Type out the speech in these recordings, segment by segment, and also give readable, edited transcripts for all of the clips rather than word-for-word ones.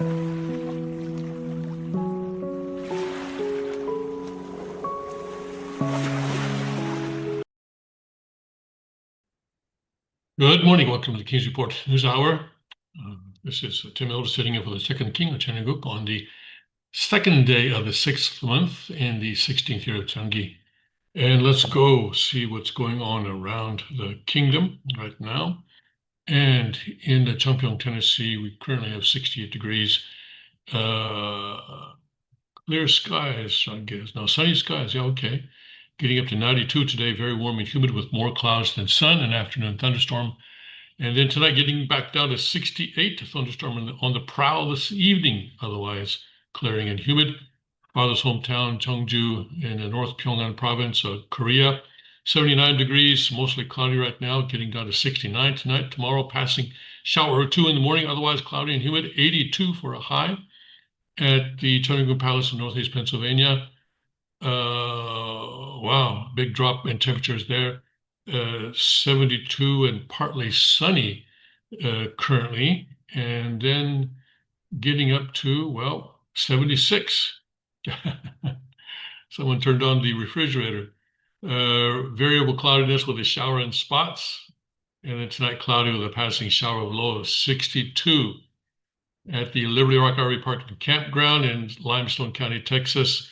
Good morning. Welcome to the King's Report News Hour. This is Tim Elder sitting in for the second king of Chanuguk on the second day of the 6th month in the 16th year of Changi. And let's go see what's going on around the kingdom right now. And in the Chungpyeong, Tennessee, we currently have 68 degrees. Clear skies, I guess. No, sunny skies. Yeah, okay. Getting up to 92 today, very warm and humid with more clouds than sun, an afternoon thunderstorm. And then tonight, getting back down to 68, a thunderstorm on the prowl this evening, otherwise clearing and humid. Father's hometown, Cheongju, in the North Pyongan province of Korea. 79 degrees, mostly cloudy right now, getting down to 69 tonight. Tomorrow, passing shower or two in the morning, otherwise cloudy and humid. 82 for a high at the Cheongguk Palace in Northeast Pennsylvania. Wow, big drop in temperatures there. 72 and partly sunny currently, and then getting up to, well, 76. Someone turned on the refrigerator. Variable cloudiness with a shower in spots, and then tonight cloudy with a passing shower of low of 62. At the Liberty Rock RV Park and Campground in Limestone County, Texas.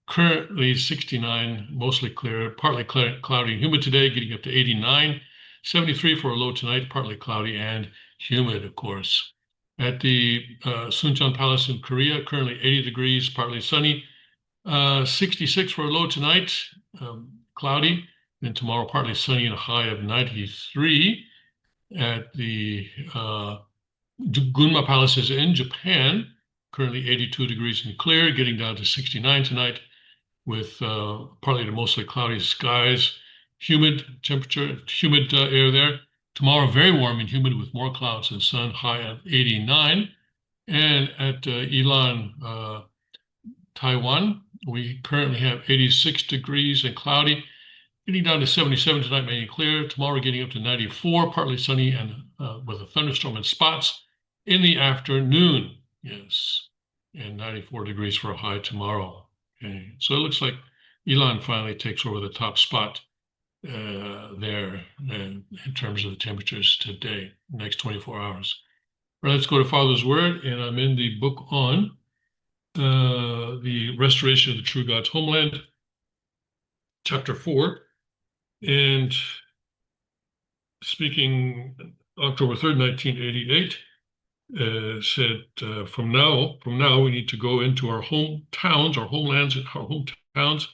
Currently 69, mostly clear, partly cloudy and humid today, getting up to 89. 73 for a low tonight, partly cloudy and humid, of course. At the Suncheon Palace in Korea, currently 80 degrees, partly sunny. 66 for a low tonight, cloudy. Then tomorrow, partly sunny and a high of 93. At the Gunma Palaces in Japan, currently 82 degrees and clear, getting down to 69 tonight with partly to mostly cloudy skies, humid temperature, humid air there. Tomorrow, very warm and humid with more clouds and sun, high of 89. And at Ilan, Taiwan, we currently have 86 degrees and cloudy, getting down to 77 tonight, mainly clear. Tomorrow, getting up to 94, partly sunny and with a thunderstorm in spots in the afternoon. Yes, and 94 degrees for a high tomorrow. Okay, so it looks like Ilan finally takes over the top spot there in terms of the temperatures today, next 24 hours. All right, let's go to Father's Word, and I'm in the book on the restoration of the true God's homeland, chapter 4, and speaking October 3rd, 1988, said from now we need to go into our hometowns, our homelands, and our hometowns,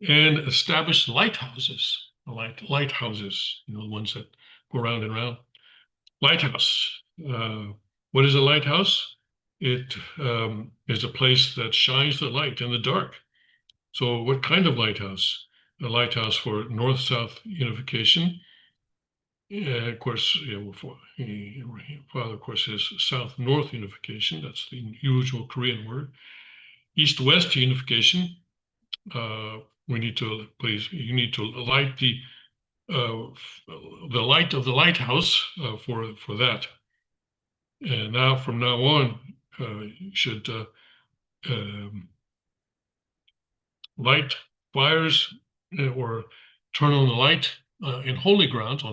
and establish lighthouses. Lighthouses, you know, the ones that go round and round. Lighthouse. What is a lighthouse? It is a place that shines the light in the dark. So, what kind of lighthouse? A lighthouse for north-south unification. Of course, Father, of course, says south-north unification. That's the usual Korean word. East-west unification. You need to light the light of the lighthouse for that. And now, from now on, you should light fires or turn on the light on holy grounds,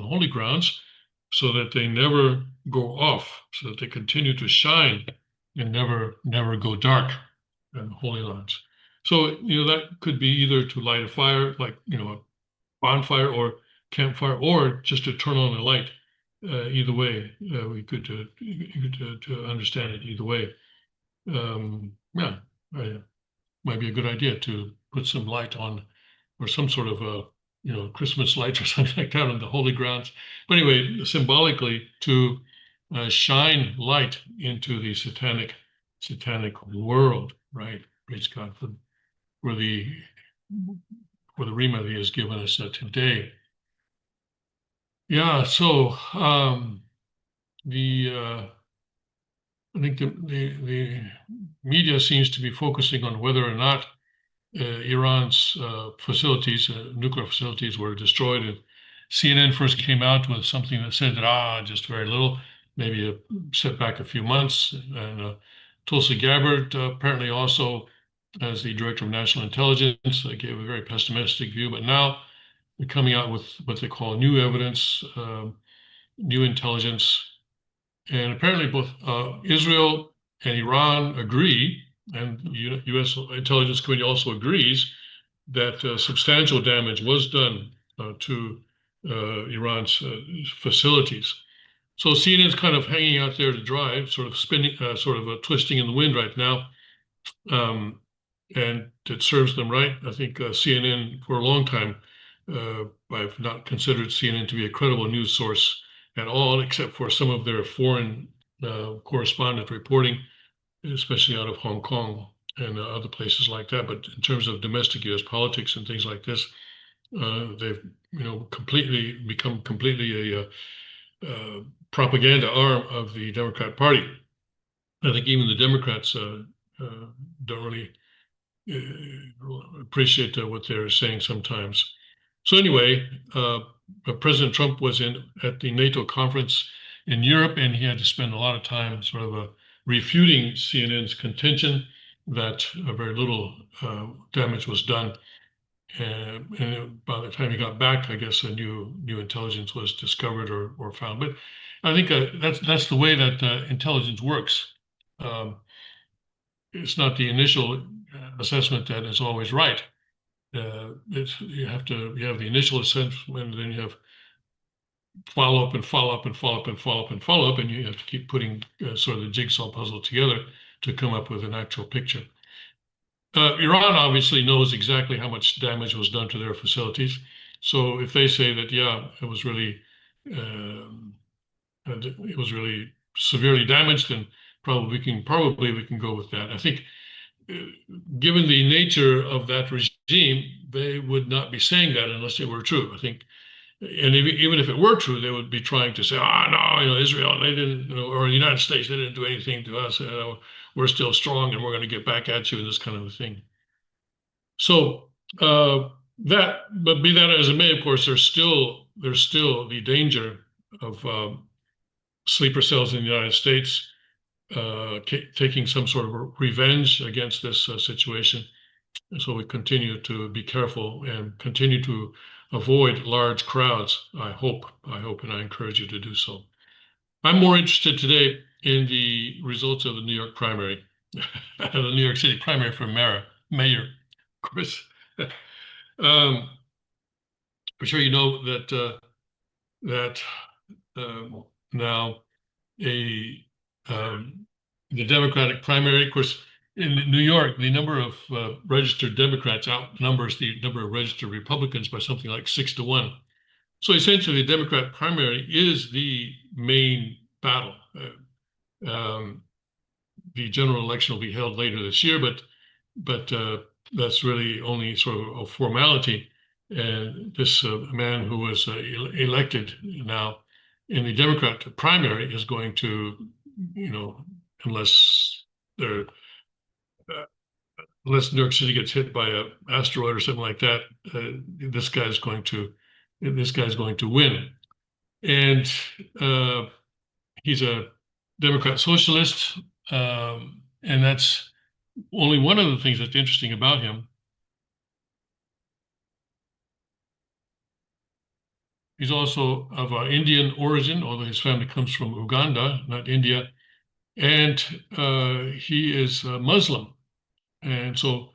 so that they never go off, so that they continue to shine and never go dark in holy lands. So, you know, that could be either to light a fire, like, you know, a bonfire or campfire, or just to turn on the light. Either way, we could to understand it either way. Might be a good idea to put some light on, or some sort of a, you know, Christmas lights or something like that on the holy grounds. But anyway, symbolically to shine light into the satanic world, right? Praise God for the rhema that He has given us today. Yeah, so I think the media seems to be focusing on whether or not Iran's facilities, nuclear facilities, were destroyed. And CNN first came out with something that said that just very little, maybe a setback a few months, and Tulsi Gabbard apparently also, as the director of national intelligence, gave a very pessimistic view, but now they're coming out with what they call new evidence, new intelligence. And apparently both Israel and Iran agree, and the U.S. Intelligence Committee also agrees, that substantial damage was done to Iran's facilities. So CNN's kind of hanging out there to dry, sort of spinning, twisting in the wind right now. And it serves them right. I think CNN, for a long time, I've not considered CNN to be a credible news source at all, except for some of their foreign correspondent reporting, especially out of Hong Kong and other places like that. But in terms of domestic U.S. politics and things like this, they've completely become a propaganda arm of the Democrat Party. I think even the Democrats don't really appreciate what they're saying sometimes. So anyway, President Trump was at the NATO conference in Europe, and he had to spend a lot of time sort of refuting CNN's contention that very little damage was done. And by the time he got back, I guess a new intelligence was discovered or found. But I think that's the way that intelligence works. It's not the initial assessment that is always right. You have the initial assessment, and then you have follow up and follow up and follow up and follow up and follow up, and you have to keep putting sort of the jigsaw puzzle together to come up with an actual picture. Iran obviously knows exactly how much damage was done to their facilities. So if they say that, yeah, it was really severely damaged, then probably we can go with that. I think, given the nature of that regime, they would not be saying that unless it were true. I think, and even if it were true, they would be trying to say, no, Israel, they didn't, or the United States, they didn't do anything to us. We're still strong, and we're going to get back at you, and this kind of a thing. So but be that as it may, of course, there's still the danger of sleeper cells in the United States taking some sort of revenge against this situation. And so we continue to be careful and continue to avoid large crowds. I hope, and I encourage you to do so. I'm more interested today in the results of the New York primary, the New York City primary for mayor, of course. I'm sure you know that now the Democratic primary, of course, in New York, the number of registered Democrats outnumbers the number of registered Republicans by something like 6-1. So essentially, the Democrat primary is the main battle. The general election will be held later this year, but that's really only sort of a formality. And this man who was elected now in the Democrat primary is going to, unless New York City gets hit by an asteroid or something like that, this guy's going to win. And he's a Democrat socialist, and that's only one of the things that's interesting about him. He's also of Indian origin, although his family comes from Uganda, not India. And he is Muslim. And so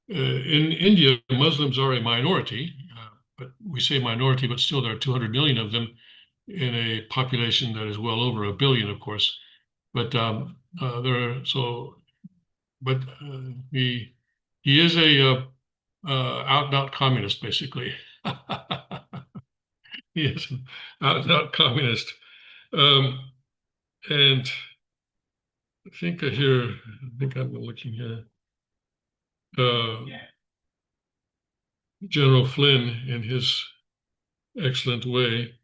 in India, Muslims are a minority, but we say minority, but still there are 200 million of them in a population that is well over 1 billion, of course. But he is a out and out communist, basically. He is an out and out communist. And I think I'm looking here. General Flynn, in his excellent way,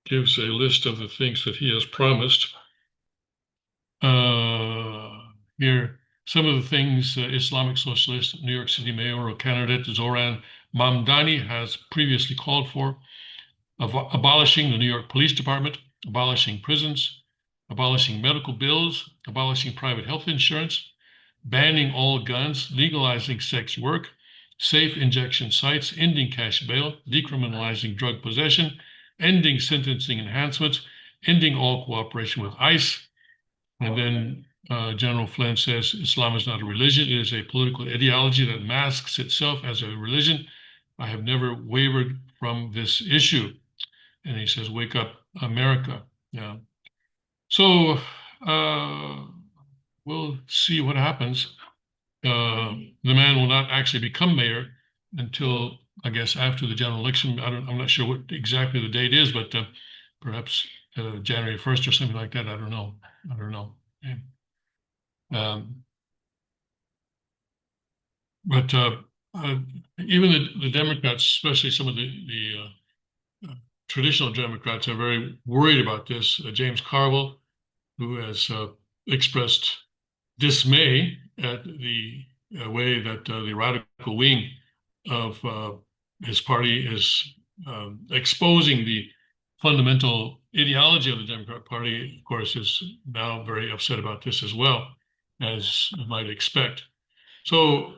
gives a list of the things that he has promised. Here, some of the things Islamic Socialist New York City mayoral candidate Zoran Mamdani has previously called for: abolishing the New York Police Department, abolishing prisons, abolishing medical bills, abolishing private health insurance, banning all guns, legalizing sex work, safe injection sites, ending cash bail, decriminalizing drug possession, ending sentencing enhancements, ending all cooperation with ICE. And then General Flynn says Islam is not a religion, it is a political ideology that masks itself as a religion. I have never wavered from this issue. And he says, wake up, America. Yeah. So we'll see what happens. The man will not actually become mayor until, I guess, after the general election. I'm not sure what exactly the date is, but perhaps January 1st or something like that. I don't know. Okay. But even the Democrats, especially some of the traditional Democrats, are very worried about this. James Carville, who has expressed dismay at the way that the radical wing of his party is exposing the fundamental ideology of the Democrat Party, of course, is now very upset about this as well, as you might expect. So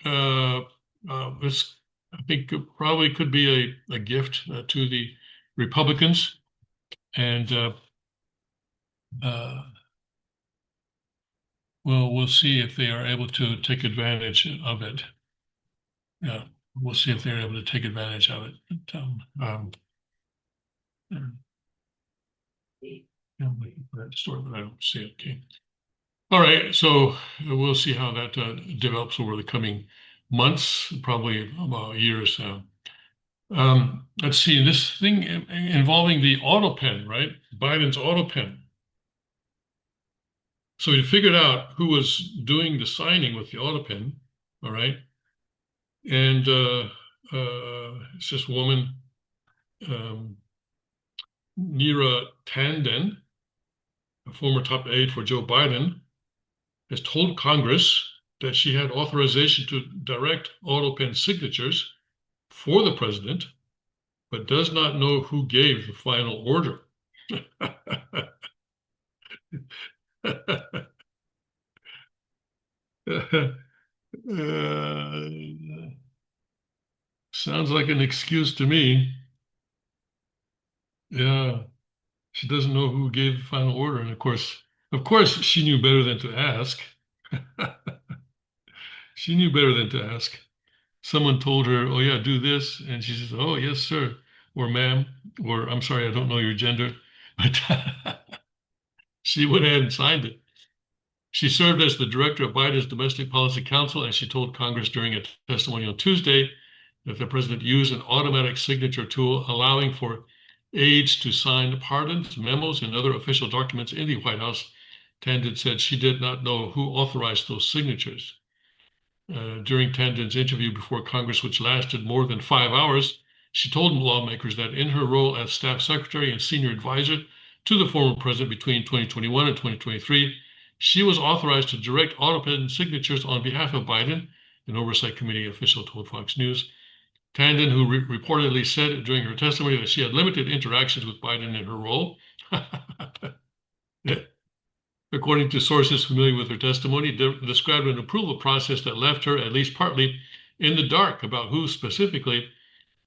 this, I think, probably could be a gift to the Republicans, and we'll see if they are able to take advantage of it. Yeah, we'll see if they're able to take advantage of it. That story, but I don't see it. Okay. All right, so we'll see how that develops over the coming months, probably about years. Let's see, this thing involving the auto pen, right? Biden's auto pen. So he figured out who was doing the signing with the auto pen, all right? And it's this woman, Neera Tanden, a former top aide for Joe Biden, has told Congress that she had authorization to direct auto pen signatures for the president, but does not know who gave the final order. Sounds like an excuse to me. Yeah, she doesn't know who gave the final order, and of course, she knew better than to ask. She knew better than to ask. Someone told her, "Oh yeah, do this," and she says, "Oh yes, sir," or "Ma'am," or "I'm sorry, I don't know your gender," but she went ahead and signed it. She served as the director of Biden's Domestic Policy Council, and she told Congress during a testimony on Tuesday that the president used an automatic signature tool allowing for aides to sign pardons, memos, and other official documents in the White House. Tanden said she did not know who authorized those signatures. During Tanden's interview before Congress, which lasted more than 5 hours, she told lawmakers that in her role as staff secretary and senior advisor to the former president between 2021 and 2023, she was authorized to direct auto pen signatures on behalf of Biden, an oversight committee official told Fox News. Tanden, who reportedly said during her testimony that she had limited interactions with Biden in her role, according to sources familiar with her testimony, described an approval process that left her at least partly in the dark about who specifically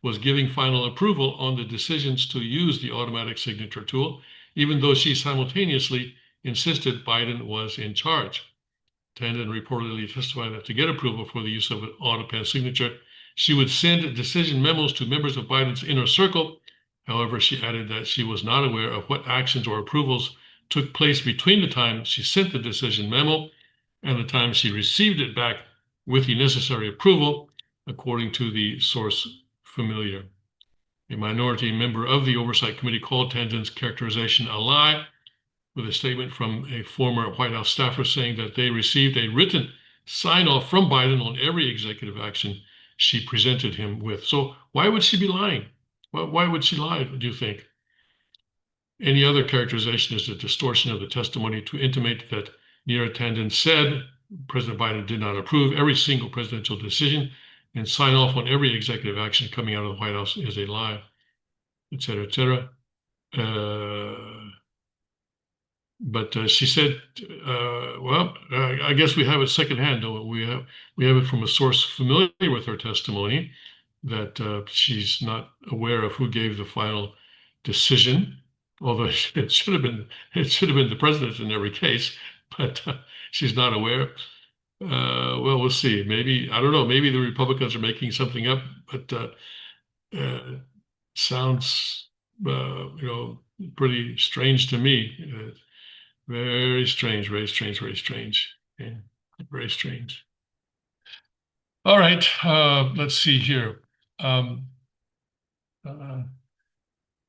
was giving final approval on the decisions to use the automatic signature tool, even though she simultaneously insisted Biden was in charge. Tanden reportedly testified that to get approval for the use of an auto pen signature, she would send decision memos to members of Biden's inner circle. However, she added that she was not aware of what actions or approvals took place between the time she sent the decision memo and the time she received it back with the necessary approval, according to the source familiar. A minority member of the Oversight Committee called Tanden's characterization a lie, with a statement from a former White House staffer saying that they received a written sign-off from Biden on every executive action she presented him with. So why would she be lying? Why would she lie, do you think? Any other characterization is a distortion of the testimony to intimate that Neera Tanden said President Biden did not approve every single presidential decision and sign off on every executive action coming out of the White House is a lie, et cetera, et cetera. But she said, "Well, I guess we have it secondhand, don't we? We have it from a source familiar with her testimony that she's not aware of who gave the final decision, although it should have been the president in every case, but she's not aware. Well, we'll see. Maybe I don't know. Maybe the Republicans are making something up, but uh, sounds pretty strange to me. Very strange, very strange, very strange. Yeah, very strange. All right, let's see here. Um, uh,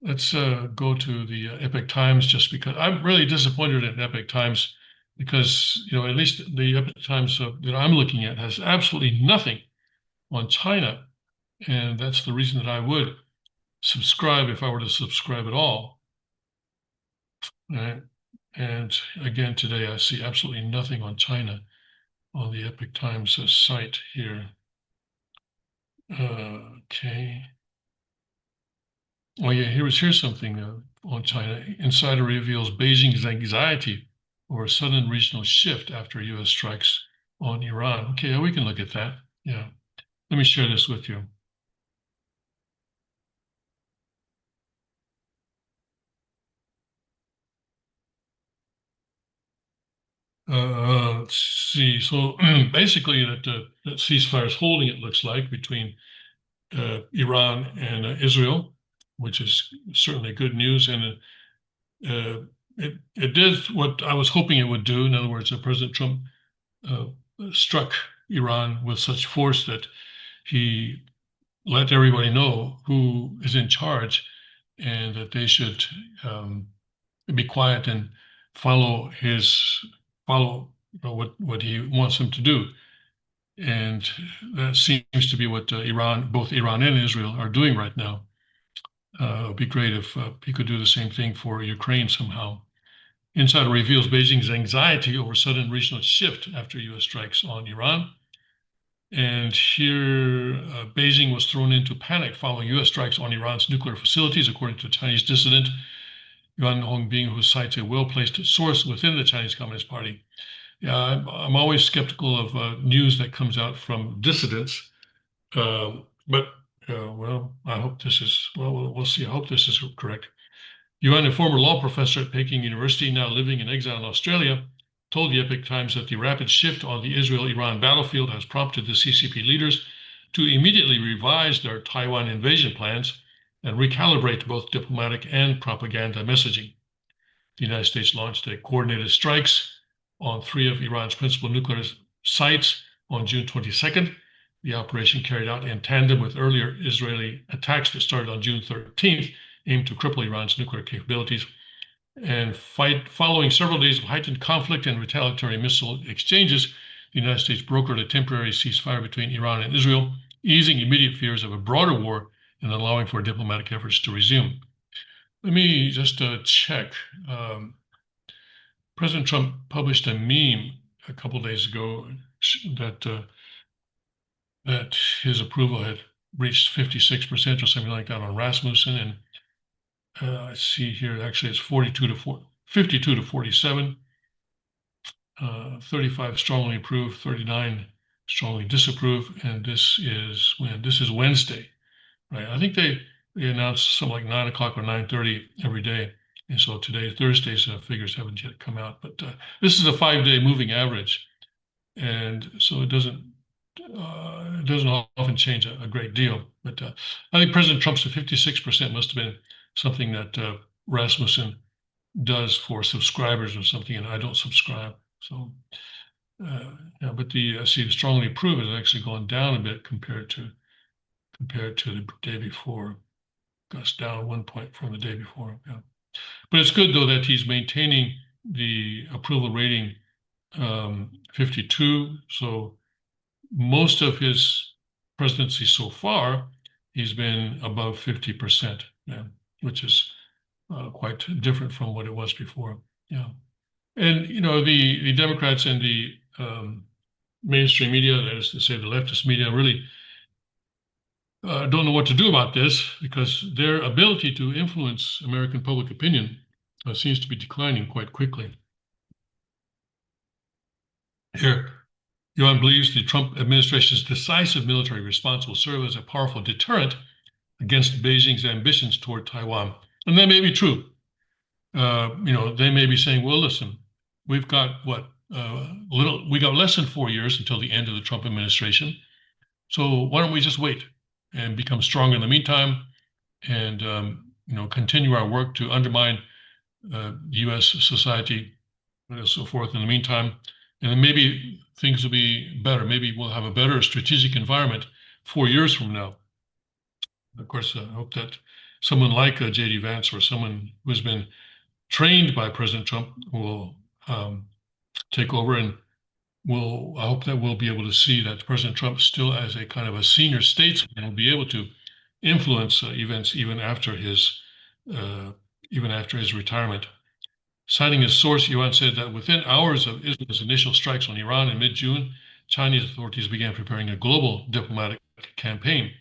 let's go to the Epoch Times just because I'm really disappointed in Epoch Times because, at least the Epoch Times that I'm looking at has absolutely nothing on China. And that's the reason that I would subscribe if I were to subscribe at all. Right? And again, today I see absolutely nothing on China on the Epoch Times site here. Okay. Oh yeah, here's something on China. Insider reveals Beijing's anxiety over a sudden regional shift after U.S. strikes on Iran. Okay, yeah, we can look at that. Yeah, let me share this with you. Let's see. So basically, that ceasefire is holding. It looks like between Iran and Israel, which is certainly good news. And it did what I was hoping it would do. In other words, President Trump uh, struck Iran with such force that he let everybody know who is in charge and that they should be quiet and follow what he wants them to do. And that seems to be what both Iran and Israel are doing right now. It would be great if he could do the same thing for Ukraine somehow. Insider reveals Beijing's anxiety over sudden regional shift after U.S. strikes on Iran. And here, Beijing was thrown into panic following U.S. strikes on Iran's nuclear facilities, according to Chinese dissident Yuan Hongbing, who cites a well-placed source within the Chinese Communist Party. Yeah, I'm always skeptical of news that comes out from dissidents, but well, I hope this is we'll see. I hope this is correct. Yuan, a former law professor at Peking University, now living in exile in Australia, told the Epoch Times that the rapid shift on the Israel-Iran battlefield has prompted the CCP leaders to immediately revise their Taiwan invasion plans and recalibrate both diplomatic and propaganda messaging. The United States launched coordinated strikes on 3 of Iran's principal nuclear sites on June 22nd. The operation, carried out in tandem with earlier Israeli attacks that started on June 13th, aimed to cripple Iran's nuclear capabilities. And following several days of heightened conflict and retaliatory missile exchanges, the United States brokered a temporary ceasefire between Iran and Israel, easing immediate fears of a broader war and allowing for diplomatic efforts to resume. Let me just check. President Trump published a meme a couple days ago that his approval had reached 56% or something like that on Rasmussen, and I see here actually it's 52 to 47. 35 strongly approve, 39 strongly disapprove, and this is Wednesday, right? I think they announced something like 9 o'clock or 9:30 every day, and so today, Thursday's figures haven't yet come out, but this is a 5-day moving average, and so it doesn't often change a great deal. But I think President Trump's 56% must have been something that Rasmussen does for subscribers or something, and I don't subscribe. So, yeah, but the strongly approve has actually gone down a bit compared to the day before. Goes down 1 point from the day before. Yeah, but it's good though that he's maintaining the approval rating 52. So most of his presidency so far, he's been above 50%, yeah, which is quite different from what it was before. Yeah. And the Democrats and the mainstream media, that is to say, the leftist media, really don't know what to do about this because their ability to influence American public opinion seems to be declining quite quickly. Here, Yuan believes the Trump administration's decisive military response will serve as a powerful deterrent against Beijing's ambitions toward Taiwan. And that may be true. They may be saying, well, listen, we've got we got less than 4 years until the end of the Trump administration. So why don't we just wait and become stronger in the meantime and, continue our work to undermine U.S. society and so forth in the meantime. And then maybe things will be better. Maybe we'll have a better strategic environment 4 years from now. Of course, I hope that someone like J.D. Vance or someone who's been trained by President Trump will take over, and I hope that we'll be able to see that President Trump still as a kind of a senior statesman will be able to influence events even after his retirement. Citing his source, Yuan said that within hours of Israel's initial strikes on Iran in mid-June, Chinese authorities began preparing a global diplomatic campaign.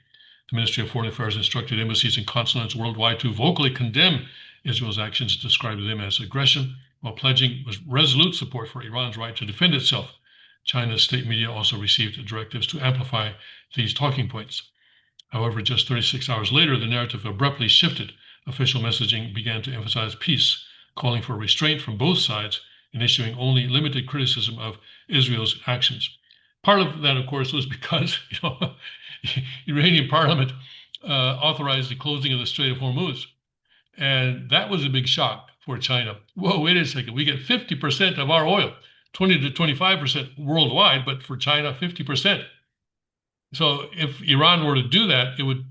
The Ministry of Foreign Affairs instructed embassies and consulates worldwide to vocally condemn Israel's actions, described them as aggression, while pledging resolute support for Iran's right to defend itself. China's state media also received directives to amplify these talking points. However, just 36 hours later, the narrative abruptly shifted. Official messaging began to emphasize peace, calling for restraint from both sides and issuing only limited criticism of Israel's actions. Part of that, of course, was because Iranian parliament authorized the closing of the Strait of Hormuz. And that was a big shock for China. Whoa, wait a second. We get 50% of our oil, 20 to 25% worldwide, but for China, 50%. So if Iran were to do that, it would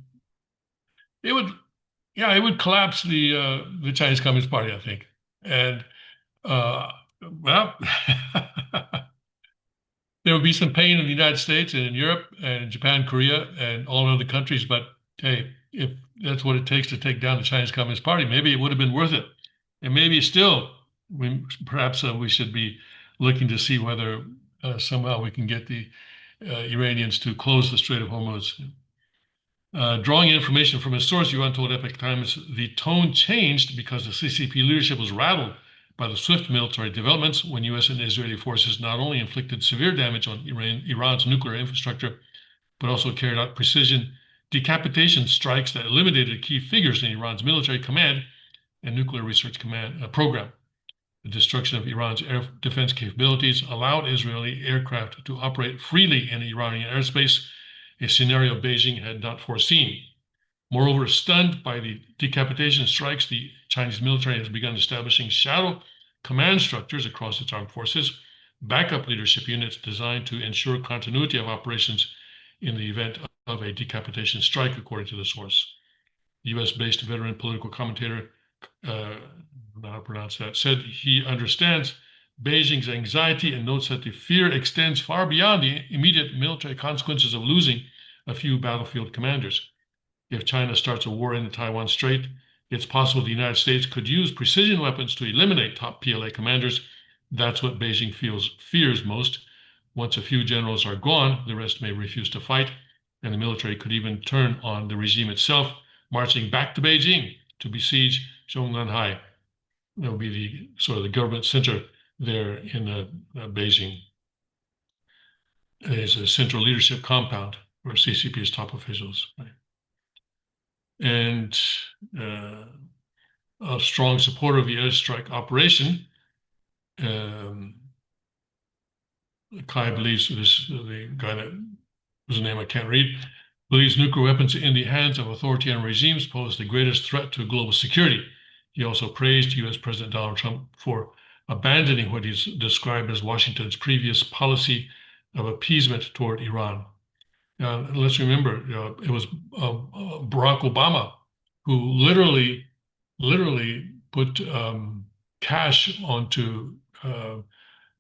collapse the Chinese Communist Party, I think. And well, there would be some pain in the United States and in Europe and in Japan, Korea, and all other countries. But hey, if that's what it takes to take down the Chinese Communist Party, maybe it would have been worth it. And maybe still, perhaps we should be looking to see whether somehow we can get the Iranians to close the Strait of Hormuz. Drawing information from his source, Yuan told Epoch Times the tone changed because the CCP leadership was rattled by the swift military developments when U.S. and Israeli forces not only inflicted severe damage on Iran's nuclear infrastructure, but also carried out precision decapitation strikes that eliminated key figures in Iran's military command and nuclear research program. The destruction of Iran's air defense capabilities allowed Israeli aircraft to operate freely in Iranian airspace, a scenario Beijing had not foreseen. Moreover, stunned by the decapitation strikes, the Chinese military has begun establishing shadow command structures across its armed forces, backup leadership units designed to ensure continuity of operations in the event of a decapitation strike, according to the source. US-based veteran political commentator, I don't know how to pronounce that, said he understands Beijing's anxiety and notes that the fear extends far beyond the immediate military consequences of losing a few battlefield commanders. If China starts a war in the Taiwan Strait, it's possible the United States could use precision weapons to eliminate top PLA commanders. That's what Beijing fears most. Once a few generals are gone, the rest may refuse to fight, and the military could even turn on the regime itself, marching back to Beijing to besiege Zhongnanhai. That will be the sort of the government center there in Beijing. There's a central leadership compound where CCP's top officials. Right? And a strong supporter of the airstrike operation, Kai believes, the guy that whose name I can't read, believes nuclear weapons in the hands of authoritarian regimes pose the greatest threat to global security. He also praised U.S. President Donald Trump for abandoning what he's described as Washington's previous policy of appeasement toward Iran. Let's remember, it was Barack Obama who literally put cash onto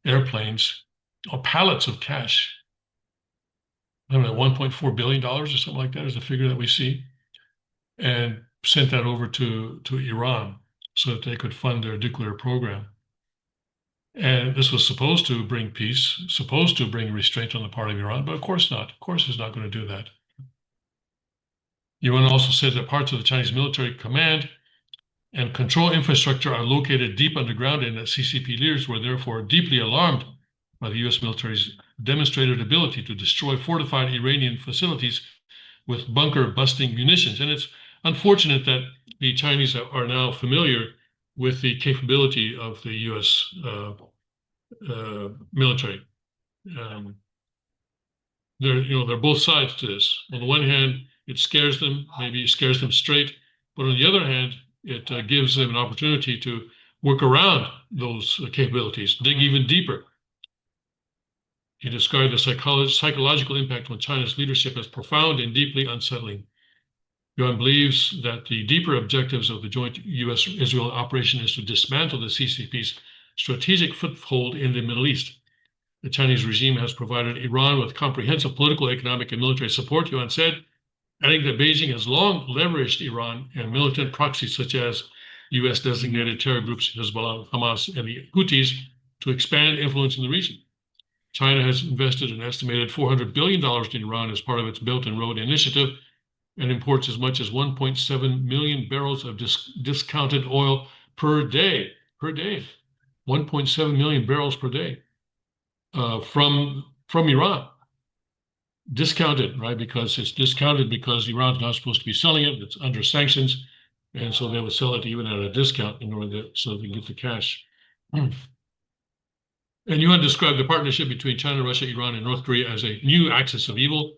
airplanes, or pallets of cash. I don't know, $1.4 billion or something like that is the figure that we see, and sent that over to Iran so that they could fund their nuclear program. And this was supposed to bring peace, supposed to bring restraint on the part of Iran, but of course not. Of course, it's not going to do that. Yuan also said that parts of the Chinese military command and control infrastructure are located deep underground, and that CCP leaders were therefore deeply alarmed by the U.S. military's demonstrated ability to destroy fortified Iranian facilities with bunker-busting munitions. And it's unfortunate that the Chinese are now familiar with the capability of the U.S. Military. They're both sides to this. On the one hand, it scares them, maybe it scares them straight, but on the other hand, it gives them an opportunity to work around those capabilities, dig even deeper. He described the psychological impact on China's leadership as profound and deeply unsettling. Yuan believes that the deeper objectives of the joint U.S.-Israel operation is to dismantle the CCP's strategic foothold in the Middle East. The Chinese regime has provided Iran with comprehensive political, economic, and military support, Yuan said, adding that Beijing has long leveraged Iran and militant proxies such as U.S.-designated terror groups Hezbollah, Hamas, and the Houthis to expand influence in the region. China has invested an estimated $400 billion in Iran as part of its Belt and Road Initiative and imports as much as 1.7 million barrels of discounted oil per day. 1.7 million barrels per day from Iran. Discounted, right? Because it's discounted because Iran's not supposed to be selling it. It's under sanctions. And so they would sell it even at a discount in order so they can get the cash. And Yuan described the partnership between China, Russia, Iran, and North Korea as a new axis of evil,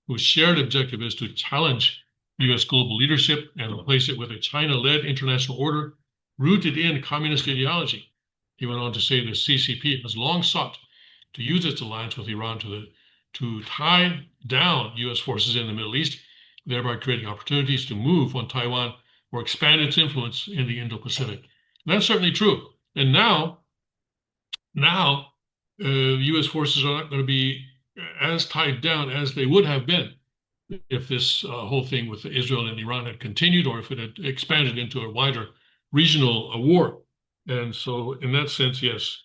whose shared objective is to challenge U.S. global leadership and replace it with a China-led international order rooted in communist ideology. He went on to say the CCP has long sought to use its alliance with Iran to tie down U.S. forces in the Middle East, thereby creating opportunities to move on Taiwan or expand its influence in the Indo-Pacific. That's certainly true. And now U.S. forces are not going to be as tied down as they would have been if this whole thing with Israel and Iran had continued, or if it had expanded into a wider regional war. And so in that sense, yes,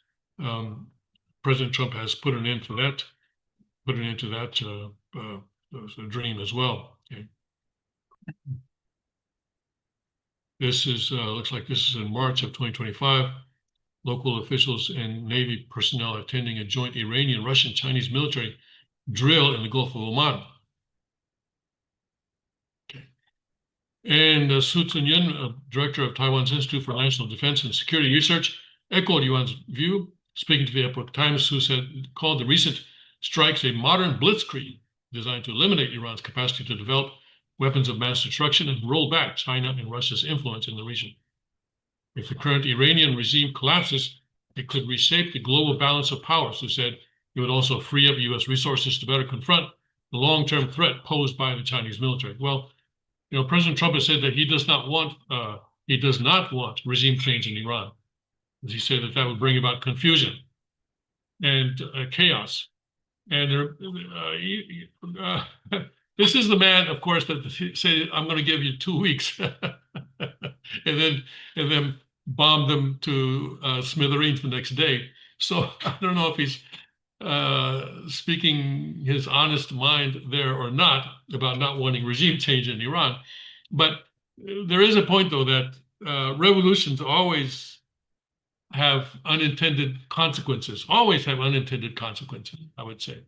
President Trump has put an end to that, dream as well. Okay. This is looks like this is in March of 2025. Local officials and Navy personnel attending a joint Iranian, Russian, Chinese military drill in the Gulf of Oman. Okay. And Su Tzunyun, director of Taiwan's Institute for National Defense and Security Research, echoed Yuan's view. Speaking to the Epoch Times, Su called the recent strikes a modern blitzkrieg designed to eliminate Iran's capacity to develop weapons of mass destruction and roll back China and Russia's influence in the region. If the current Iranian regime collapses, it could reshape the global balance of power, Su said. It would also free up U.S. resources to better confront the long-term threat posed by the Chinese military. Well, President Trump has said that he does not want regime change in Iran. As he said that would bring about confusion and chaos. And this is the man, of course, that say, I'm going to give you 2 weeks and then bomb them to smithereens the next day. So I don't know if he's speaking his honest mind there or not about not wanting regime change in Iran. But there is a point, though, that revolutions always have unintended consequences, I would say.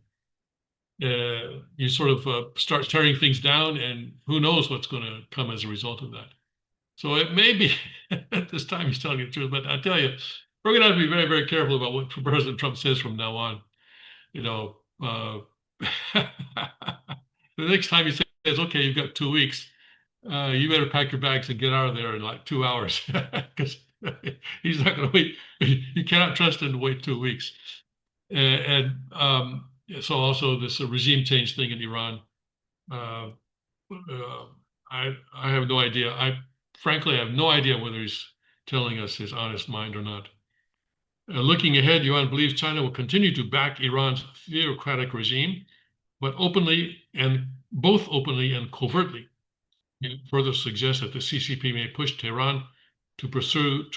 You sort of start tearing things down, and who knows what's going to come as a result of that. So it may be at this time he's telling the truth, but I tell you, we're going to have to be very, very careful about what President Trump says from now on. The next time he says, okay, you've got 2 weeks, you better pack your bags and get out of there in like 2 hours, because he's not going to wait. You cannot trust him to wait 2 weeks. So also this regime change thing in Iran, I have no idea. Frankly, I have no idea whether he's telling us his honest mind or not. Looking ahead, Yuan believes China will continue to back Iran's theocratic regime, but both openly and covertly. It further suggests that the CCP may push Tehran to pursue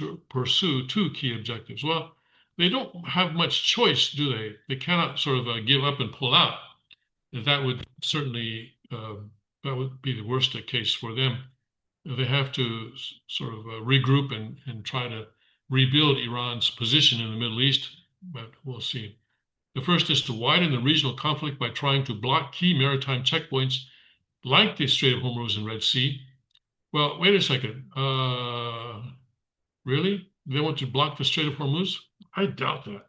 2 key objectives. Well, they don't have much choice, do they? They cannot sort of give up and pull out. That would certainly that would be the worst case for them. They have to sort of regroup and try to rebuild Iran's position in the Middle East, but we'll see. The first is to widen the regional conflict by trying to block key maritime checkpoints like the Strait of Hormuz and Red Sea. Well, wait a second. Really? They want to block the Strait of Hormuz? I doubt that.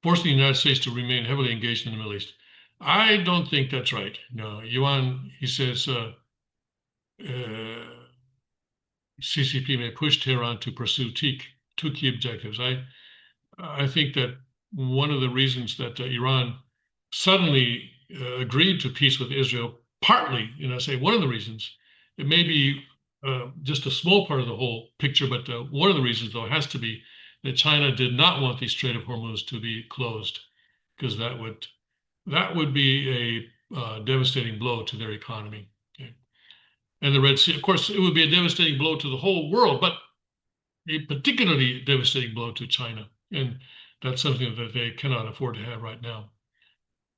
Forcing the United States to remain heavily engaged in the Middle East. I don't think that's right. No, Yuan, he says, CCP may push Tehran to pursue two key objectives. I think that one of the reasons that Iran suddenly agreed to peace with Israel, partly, I say one of the reasons, it may be just a small part of the whole picture, but one of the reasons, though, has to be that China did not want the Strait of Hormuz to be closed, because that would be a devastating blow to their economy. Okay. And the Red Sea, of course, it would be a devastating blow to the whole world, but a particularly devastating blow to China. And that's something that they cannot afford to have right now.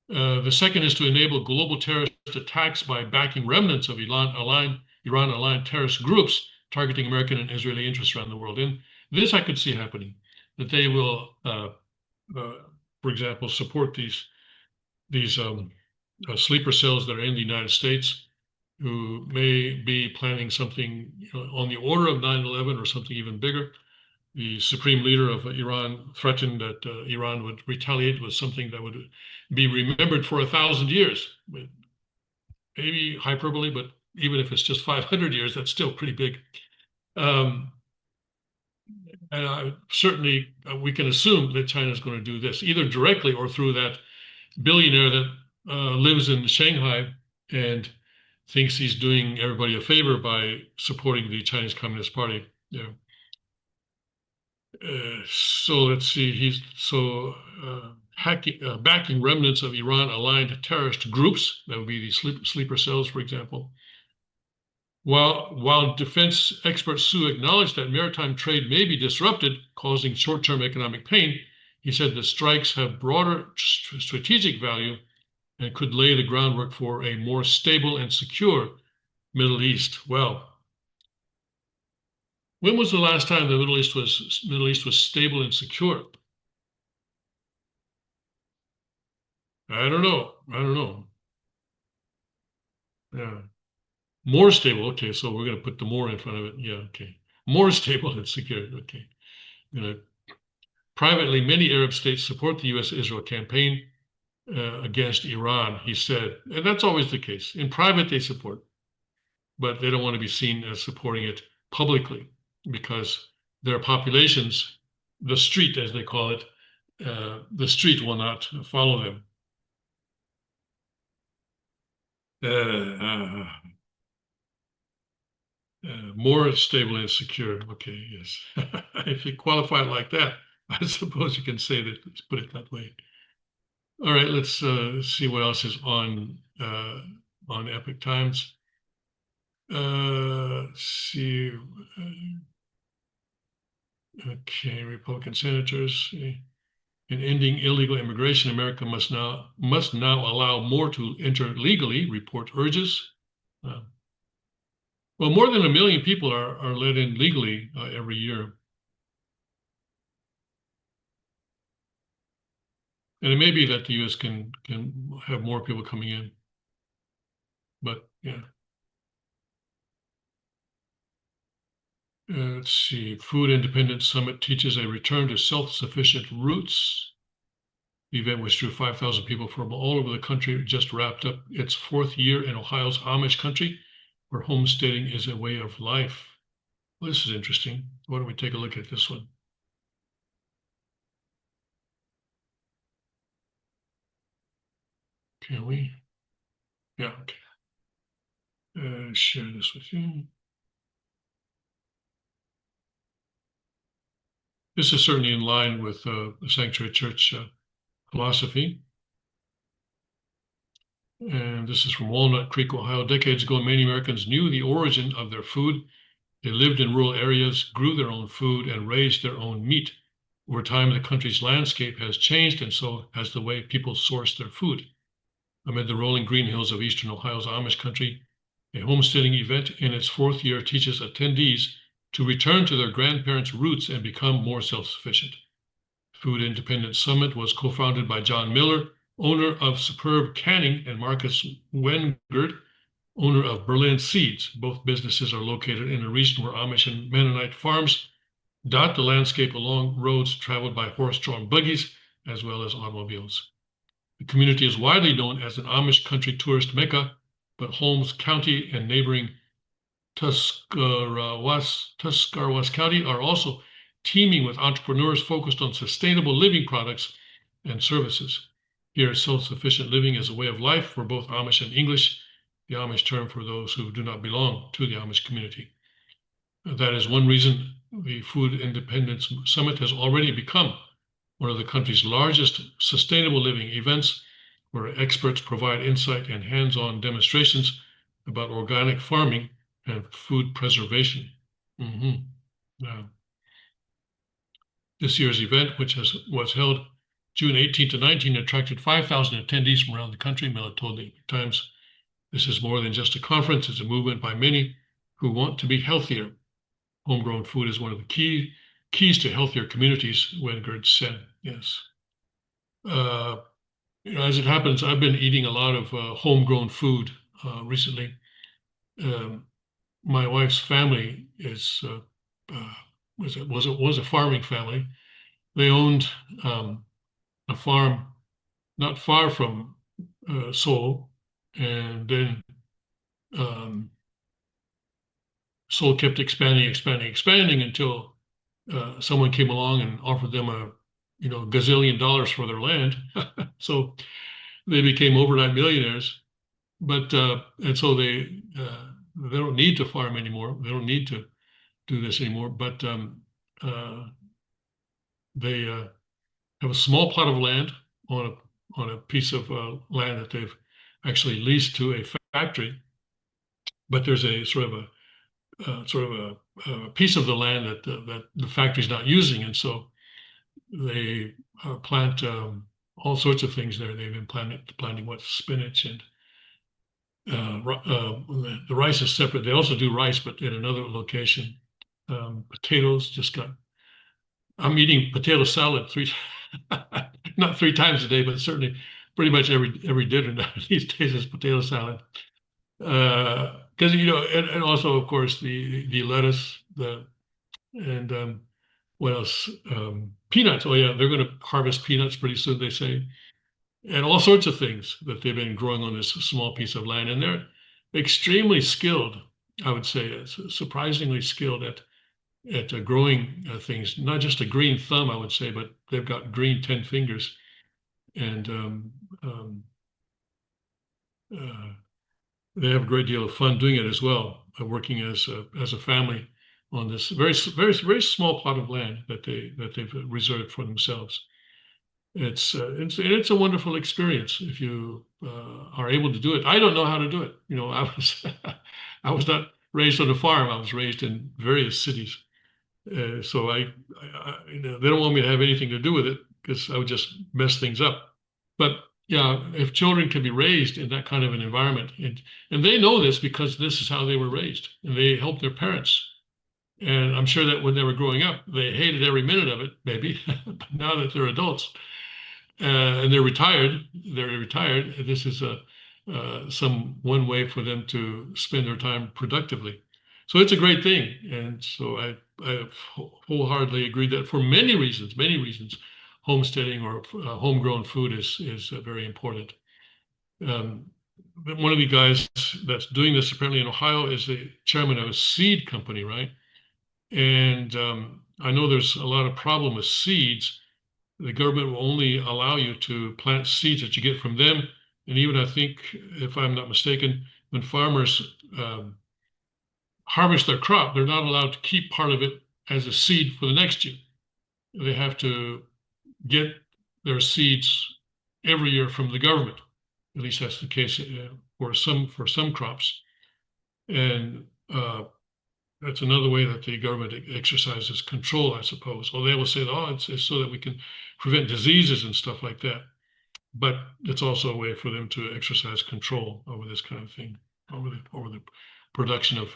The second is to enable global terrorist attacks by backing remnants of Iran-aligned terrorist groups targeting American and Israeli interests around the world. And this I could see happening, that they will, for example, support these sleeper cells that are in the United States, who may be planning something on the order of 9/11 or something even bigger. The supreme leader of Iran threatened that Iran would retaliate with something that would be remembered for 1,000 years. Maybe hyperbole, but even if it's just 500 years, that's still pretty big. And certainly we can assume that China is going to do this, either directly or through that billionaire that lives in Shanghai and thinks he's doing everybody a favor by supporting the Chinese Communist Party. Yeah. So let's see. Backing remnants of Iran-aligned terrorist groups. That would be the sleeper cells, for example. While defense expert Su acknowledged that maritime trade may be disrupted, causing short-term economic pain, he said the strikes have broader strategic value and could lay the groundwork for a more stable and secure Middle East. Well, when was the last time the Middle East was stable and secure? I don't know. Yeah. More stable. Okay, so we're going to put the more in front of it. Yeah, okay. More stable and secure. Okay. Privately, many Arab states support the U.S.-Israel campaign against Iran, he said. And that's always the case. In private, they support, but they don't want to be seen as supporting it publicly because their populations, the street, as they call it, the street will not follow them. More stable and secure. Okay, yes. If you qualify it like that, I suppose you can say that, let's put it that way. All right, let's see what else is on Epoch Times. Let's see. Okay, Republican senators. In ending illegal immigration, America must now allow more to enter legally, report urges. Well, more than 1 million people are let in legally every year. And it may be that the U.S. can have more people coming in. But yeah. Let's see. Food Independence Summit teaches a return to self-sufficient roots. The event, which drew 5,000 people from all over the country, just wrapped up its 4th year in Ohio's Amish country, where homesteading is a way of life. Well, this is interesting. Why don't we take a look at this one? Can we? Yeah, okay. Share this with you. This is certainly in line with the Sanctuary Church philosophy. And this is from Walnut Creek, Ohio. Decades ago, many Americans knew the origin of their food. They lived in rural areas, grew their own food, and raised their own meat. Over time, the country's landscape has changed, and so has the way people source their food. Amid the rolling green hills of eastern Ohio's Amish country, a homesteading event in its 4th year teaches attendees to return to their grandparents' roots and become more self-sufficient. Food Independence Summit was co-founded by John Miller, owner of Superb Canning, and Marcus Wengert, owner of Berlin Seeds. Both businesses are located in a region where Amish and Mennonite farms dot the landscape along roads traveled by horse-drawn buggies as well as automobiles. The community is widely known as an Amish country tourist mecca, but Holmes County and neighboring Tuscarawas County are also teeming with entrepreneurs focused on sustainable living products and services. Here, self-sufficient living is a way of life for both Amish and English, the Amish term for those who do not belong to the Amish community. That is one reason the Food Independence Summit has already become one of the country's largest sustainable living events, where experts provide insight and hands-on demonstrations about organic farming and food preservation. This year's event, which was held June 18 to 19, attracted 5,000 attendees from around the country. Miller told the New York Times, "This is more than just a conference, it's a movement by many who want to be healthier. Homegrown food is one of the keys to healthier communities," Wengert said. Yes. As it happens, I've been eating a lot of homegrown food recently. My wife's family was a farming family. They owned a farm not far from Seoul, and then Seoul kept expanding until someone came along and offered them a gazillion dollars for their land. So they became overnight millionaires. But and so they don't need to farm anymore. They don't need to do this anymore. But they have a small plot of land on a piece of land that they've actually leased to a factory. But there's a sort of a piece of the land that the factory's not using, and so they plant all sorts of things there. They've been planting spinach and the rice is separate. They also do rice, but in another location. Potatoes. I'm eating potato salad not 3 times a day, but certainly pretty much every dinner now these days is potato salad. Because and also of course the lettuce, and what else? Peanuts. Oh yeah, they're going to harvest peanuts pretty soon, they say, and all sorts of things that they've been growing on this small piece of land. And they're extremely skilled, I would say, surprisingly skilled at growing things. Not just a green thumb, I would say, but they've got green 10 fingers, and they have a great deal of fun doing it as well, working as a family on this very small plot of land that they've reserved for themselves. It's a wonderful experience if you are able to do it. I don't know how to do it. I was not raised on a farm. I was raised in various cities, so I they don't want me to have anything to do with it because I would just mess things up. But yeah, if children can be raised in that kind of an environment, and they know this because this is how they were raised, and they help their parents. And I'm sure that when they were growing up, they hated every minute of it, maybe. But now that they're adults and they're retired, this is one way for them to spend their time productively. So it's a great thing. And so I wholeheartly agree that for many reasons, homesteading or homegrown food is very important. One of the guys that's doing this apparently in Ohio is the chairman of a seed company, right? And I know there's a lot of problem with seeds. The government will only allow you to plant seeds that you get from them. And even I think, if I'm not mistaken, when farmers harvest their crop, they're not allowed to keep part of it as a seed for the next year. They have to get their seeds every year from the government. At least that's the case for some crops. And that's another way that the government exercises control, I suppose. Well, they will say, oh, it's so that we can prevent diseases and stuff like that. But it's also a way for them to exercise control over this kind of thing, over the production of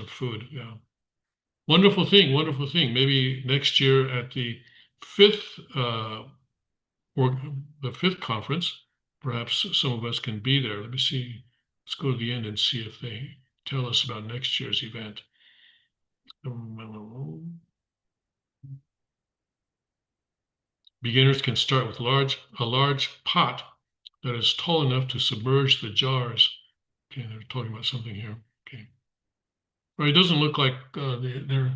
food. Yeah, wonderful thing. Maybe next year at the fifth or the fifth conference. Perhaps some of us can be there. Let me see. Let's go to the end and see if they tell us about next year's event. Beginners can start with a large pot that is tall enough to submerge the jars. Okay, they're talking about something here. Okay. Well, it doesn't look like they're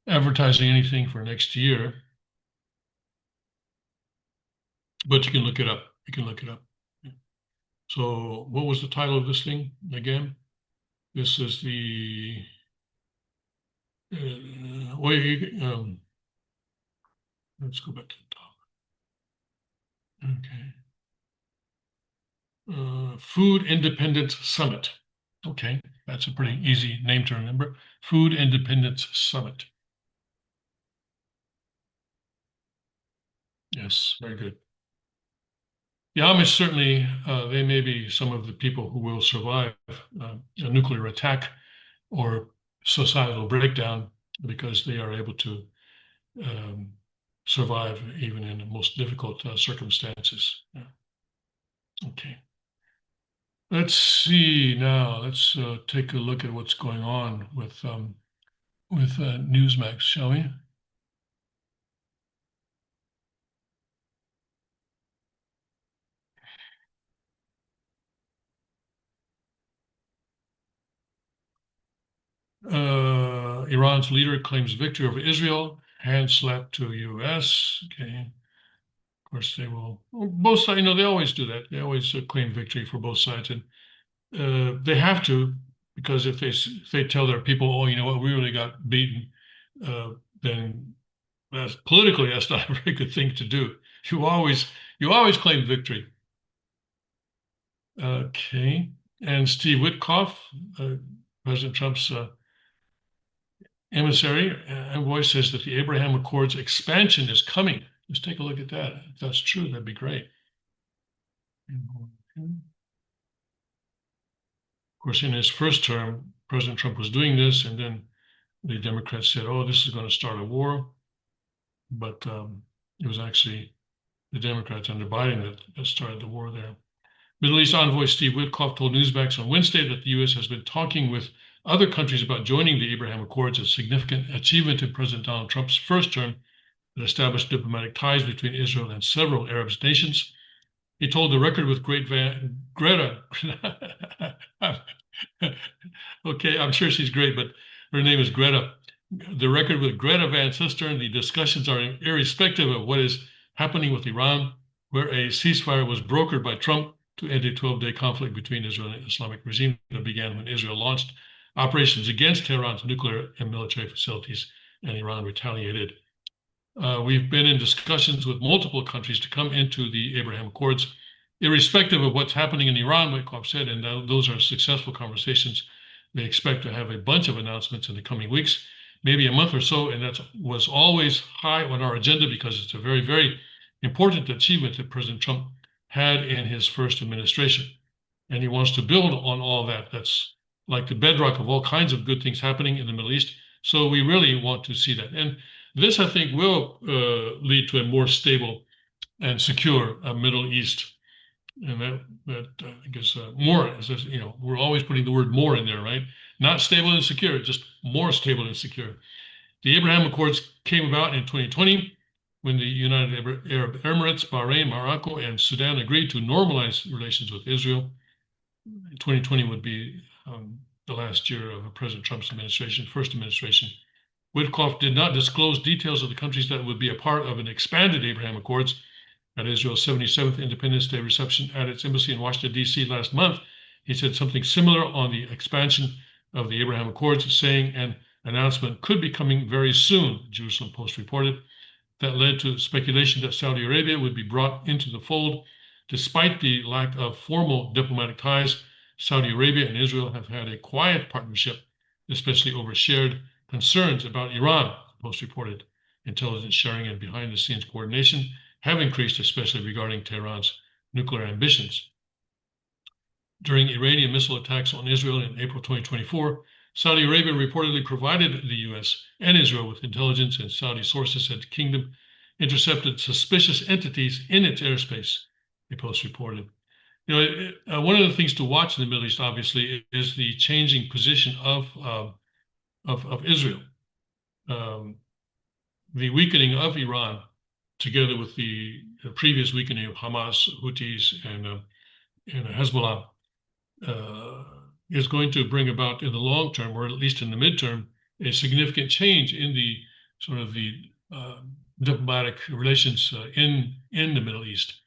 advertising anything for next year, but you can look it up. You can look it up. So what was the title of this thing again? This is the let's go back to the top. Okay. Food Independence Summit. Okay, that's a pretty easy name to remember. Food Independence Summit. Yes, very good. The Amish certainly, they may be some of the people who will survive a nuclear attack or societal breakdown because they are able to survive even in the most difficult circumstances. Yeah. Okay. Let's see now. Let's take a look at what's going on with Newsmax, shall we? Iran's leader claims victory over Israel, hand slap to U.S. Okay. Of course, they will. Both sides, they always do that. They always claim victory for both sides, and they have to, because if they tell their people, oh, you know what, we really got beaten, then politically that's not a very good thing to do. You always claim victory. Okay, and Steve Witkoff, President Trump's emissary envoy, says that the Abraham Accords expansion is coming. Let's take a look at that. If that's true, that'd be great. Of course, in his first term, President Trump was doing this, and then the Democrats said, oh, this is going to start a war. But it was actually the Democrats under Biden that started the war there. Middle East envoy Steve Witkoff told Newsmax on Wednesday that the U.S. has been talking with other countries about joining the Abraham Accords, a significant achievement in President Donald Trump's first term that established diplomatic ties between Israel and several Arab nations. He told the record with Greta. Okay, I'm sure she's great, but her name is Greta. The record with Greta Van Susteren, the discussions are irrespective of what is happening with Iran, where a ceasefire was brokered by Trump to end a 12-day conflict between Israel and the Islamic regime that began when Israel launched operations against Tehran's nuclear and military facilities, and Iran retaliated. We've been in discussions with multiple countries to come into the Abraham Accords, irrespective of what's happening in Iran, Witkoff said, and those are successful conversations. They expect to have a bunch of announcements in the coming weeks, maybe a month or so, and that was always high on our agenda because it's a very, very important achievement that President Trump had in his first administration. And he wants to build on all that. That's like the bedrock of all kinds of good things happening in the Middle East. So we really want to see that. And this, I think, will lead to a more stable and secure Middle East. And that I guess more, we're always putting the word more in there, right? Not stable and secure, just more stable and secure. The Abraham Accords came about in 2020 when the United Arab Emirates, Bahrain, Morocco, and Sudan agreed to normalize relations with Israel. 2020 would be the last year of President Trump's administration, first administration. Witkoff did not disclose details of the countries that would be a part of an expanded Abraham Accords. At Israel's 77th Independence Day reception at its embassy in Washington, D.C. last month, he said something similar on the expansion of the Abraham Accords, saying an announcement could be coming very soon, Jerusalem Post reported. That led to speculation that Saudi Arabia would be brought into the fold. Despite the lack of formal diplomatic ties, Saudi Arabia and Israel have had a quiet partnership, especially over shared concerns about Iran, the Post reported. Intelligence sharing and behind-the-scenes coordination have increased, especially regarding Tehran's nuclear ambitions. During Iranian missile attacks on Israel in April 2024, Saudi Arabia reportedly provided the U.S. and Israel with intelligence, and Saudi sources said the kingdom intercepted suspicious entities in its airspace, the Post reported. One of the things to watch in the Middle East, obviously, is the changing position of Israel. The weakening of Iran, together with the previous weakening of Hamas, Houthis, and Hezbollah, is going to bring about, in the long term, or at least in the midterm, a significant change in the sort of the diplomatic relations in the Middle East.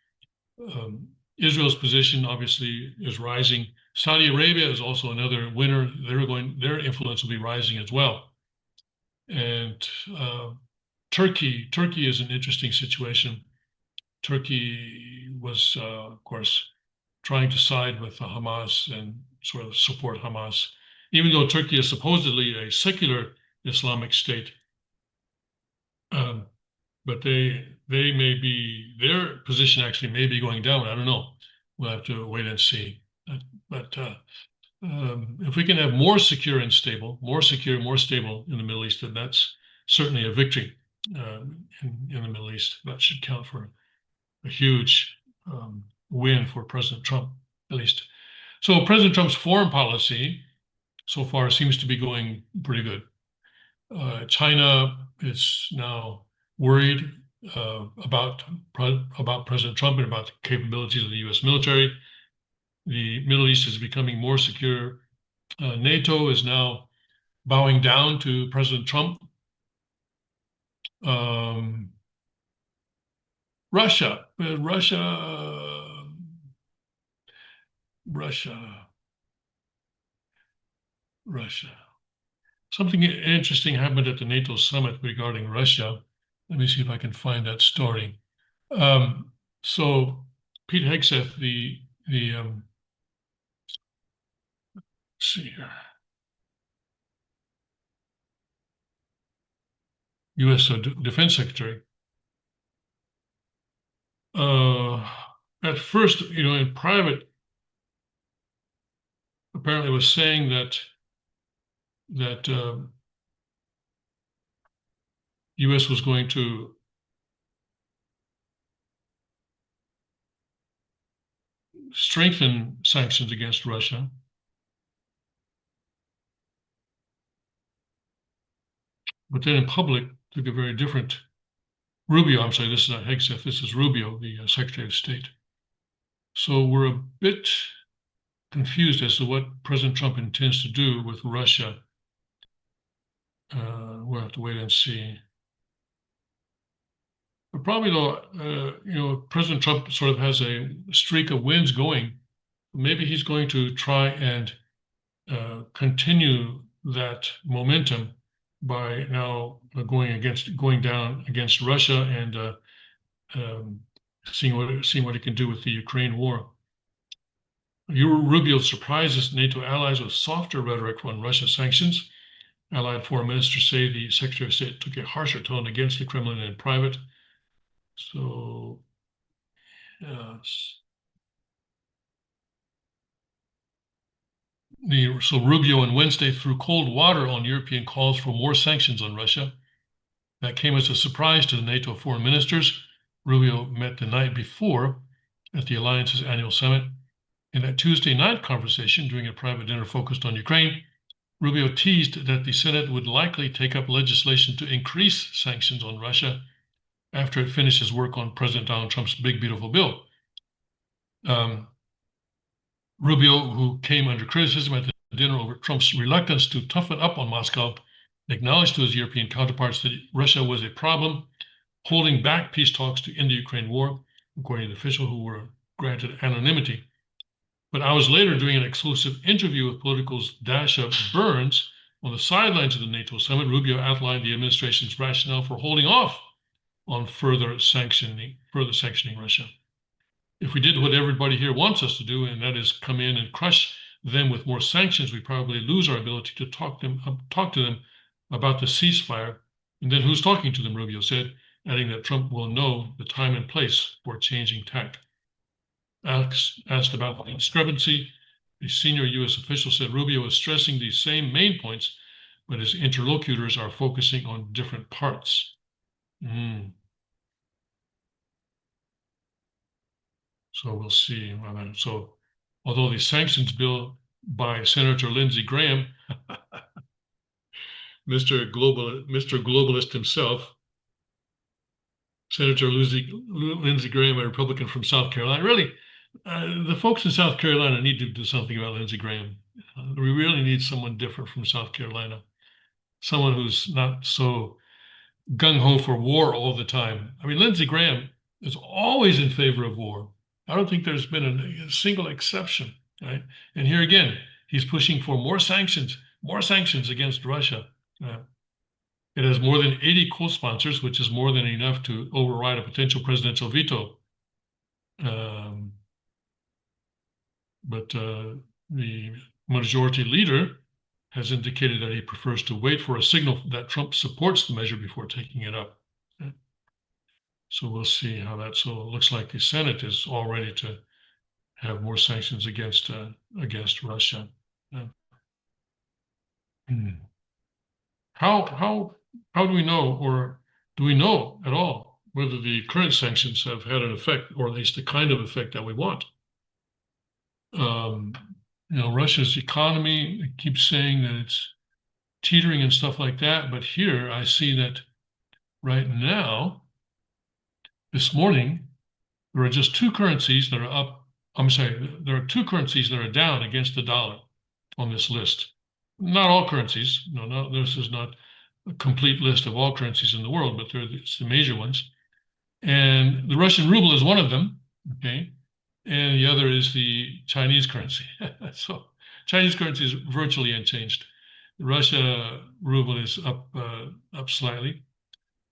Israel's position obviously is rising. Saudi Arabia is also another winner. Their influence will be rising as well. And Turkey is an interesting situation. Turkey was, of course, trying to side with Hamas and sort of support Hamas, even though Turkey is supposedly a secular Islamic state. But their position actually may be going down. I don't know. We'll have to wait and see. But if we can have more secure and stable, more stable in the Middle East, then that's certainly a victory in the Middle East. That should count for a huge win for President Trump, at least. So President Trump's foreign policy so far seems to be going pretty good. China is now worried about President Trump and about the capabilities of the U.S. military. The Middle East is becoming more secure. NATO is now bowing down to President Trump. Russia. Something interesting happened at the NATO summit regarding Russia. Let me see if I can find that story. So Pete Hegseth, let's see here, U.S. Defense Secretary, at first, in private, apparently was saying that U.S. was going to strengthen sanctions against Russia. But then in public took a very different, Rubio, I'm sorry, this is not Hegseth, this is Rubio, the Secretary of State. So we're a bit confused as to what President Trump intends to do with Russia. We'll have to wait and see. But probably, though, President Trump sort of has a streak of wins going. Maybe he's going to try and continue that momentum by now going down against Russia and seeing what he can do with the Ukraine war. Rubio surprises NATO allies with softer rhetoric on Russia sanctions. Allied foreign ministers say the Secretary of State took a harsher tone against the Kremlin in private. So, Rubio on Wednesday threw cold water on European calls for more sanctions on Russia. That came as a surprise to the NATO foreign ministers. Rubio met the night before at the alliance's annual summit. In that Tuesday night conversation during a private dinner focused on Ukraine, Rubio teased that the Senate would likely take up legislation to increase sanctions on Russia after it finishes work on President Donald Trump's big, beautiful bill. Rubio, who came under criticism at the dinner over Trump's reluctance to toughen up on Moscow, acknowledged to his European counterparts that Russia was a problem, holding back peace talks to end the Ukraine war, according to the official who were granted anonymity. But hours later, during an exclusive interview with Political's Dasha Burns on the sidelines of the NATO summit, Rubio outlined the administration's rationale for holding off on further sanctioning Russia. If we did what everybody here wants us to do, and that is come in and crush them with more sanctions, we probably lose our ability to talk to them about the ceasefire. And then who's talking to them, Rubio said, adding that Trump will know the time and place for changing tack. Asked about the discrepancy, a senior U.S. official said Rubio is stressing these same main points, but his interlocutors are focusing on different parts. So we'll see. So although the sanctions bill by Senator Lindsey Graham, Mr. Globalist himself, Senator Lindsey Graham, a Republican from South Carolina. Really, the folks in South Carolina need to do something about Lindsey Graham. We really need someone different from South Carolina, someone who's not so gung-ho for war all the time. I mean, Lindsey Graham is always in favor of war. I don't think there's been a single exception, right? And here again, he's pushing for more sanctions against Russia. It has more than 80 co-sponsors, which is more than enough to override a potential presidential veto. But the majority leader has indicated that he prefers to wait for a signal that Trump supports the measure before taking it up. So we'll see how that. So it looks like the Senate is all ready to have more sanctions against Russia. How do we know, or do we know at all, whether the current sanctions have had an effect, or at least the kind of effect that we want? Russia's economy keeps saying that it's teetering and stuff like that, but here I see that right now, this morning, there are just two currencies that are up. I'm sorry, there are two currencies that are down against the dollar on this list. Not all currencies. No, this is not a complete list of all currencies in the world, but it's the major ones. And the Russian ruble is one of them, okay? And the other is the Chinese currency. So Chinese currency is virtually unchanged. The Russia ruble is up slightly.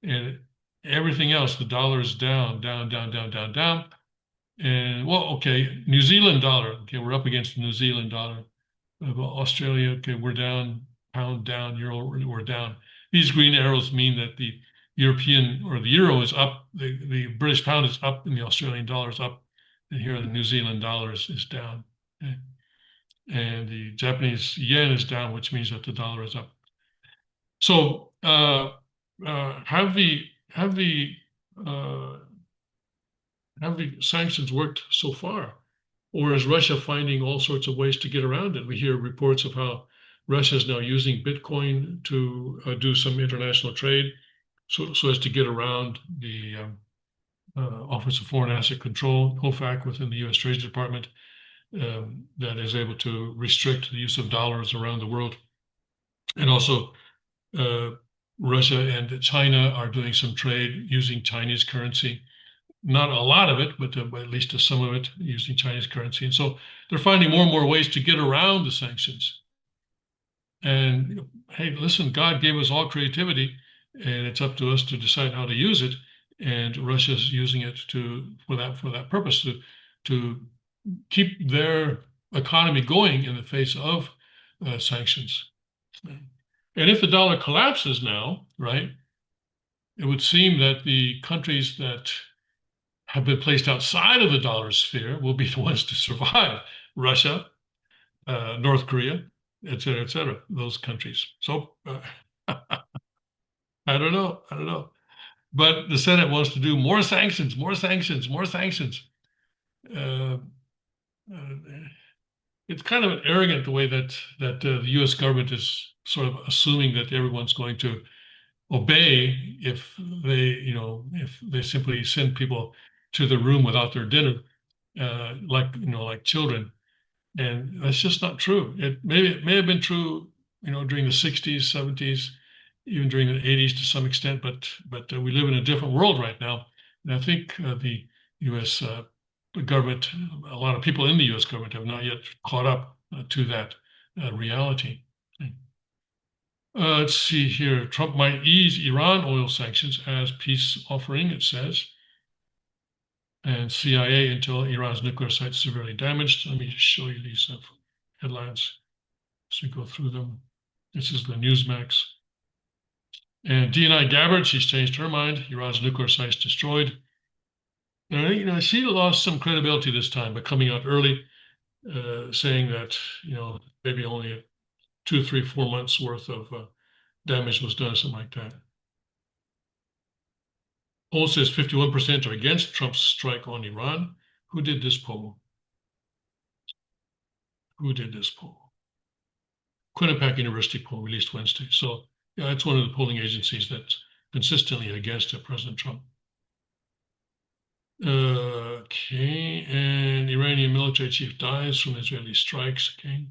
And everything else, the dollar is down. And well, okay, New Zealand dollar. Okay, we're up against the New Zealand dollar. Australia, okay, we're down. Pound down. Euro, we're down. These green arrows mean that the European or the euro is up. The British pound is up, and the Australian dollar is up. And here the New Zealand dollar is down. Okay? And the Japanese yen is down, which means that the dollar is up. So have the sanctions worked so far? Or is Russia finding all sorts of ways to get around it? We hear reports of how Russia is now using Bitcoin to do some international trade so as to get around the Office of Foreign Asset Control, OFAC, within the U.S. Treasury Department, that is able to restrict the use of dollars around the world. And also, Russia and China are doing some trade using Chinese currency. Not a lot of it, but at least some of it using Chinese currency. And so they're finding more and more ways to get around the sanctions. And hey, listen, God gave us all creativity, and it's up to us to decide how to use it. And Russia's using it for that purpose, to keep their economy going in the face of sanctions. And if the dollar collapses now, right, it would seem that the countries that have been placed outside of the dollar sphere will be the ones to survive. Russia, North Korea, et cetera, those countries. So I don't know. But the Senate wants to do more sanctions. It's kind of arrogant the way that the U.S. government is sort of assuming that everyone's going to obey if they simply send people to the room without their dinner, like children. And that's just not true. It may have been true, during the 60s, 70s, even during the 80s to some extent, but we live in a different world right now. And I think the U.S. Government, a lot of people in the U.S. government have not yet caught up to that reality. Let's see here. Trump might ease Iran oil sanctions as peace offering, it says. And CIA intel, Iran's nuclear site severely damaged. Let me just show you these headlines as we go through them. This is the Newsmax. And DNI Gabbard, she's changed her mind. Iran's nuclear site's destroyed. And, she lost some credibility this time by coming out early, saying that, maybe only 2, 3, 4 months worth of damage was done, something like that. Poll says 51% are against Trump's strike on Iran. Who did this poll? Who did this poll? Quinnipiac University poll released Wednesday. So yeah, it's one of the polling agencies that's consistently against President Trump. Okay, and Iranian military chief dies from Israeli strikes. Okay.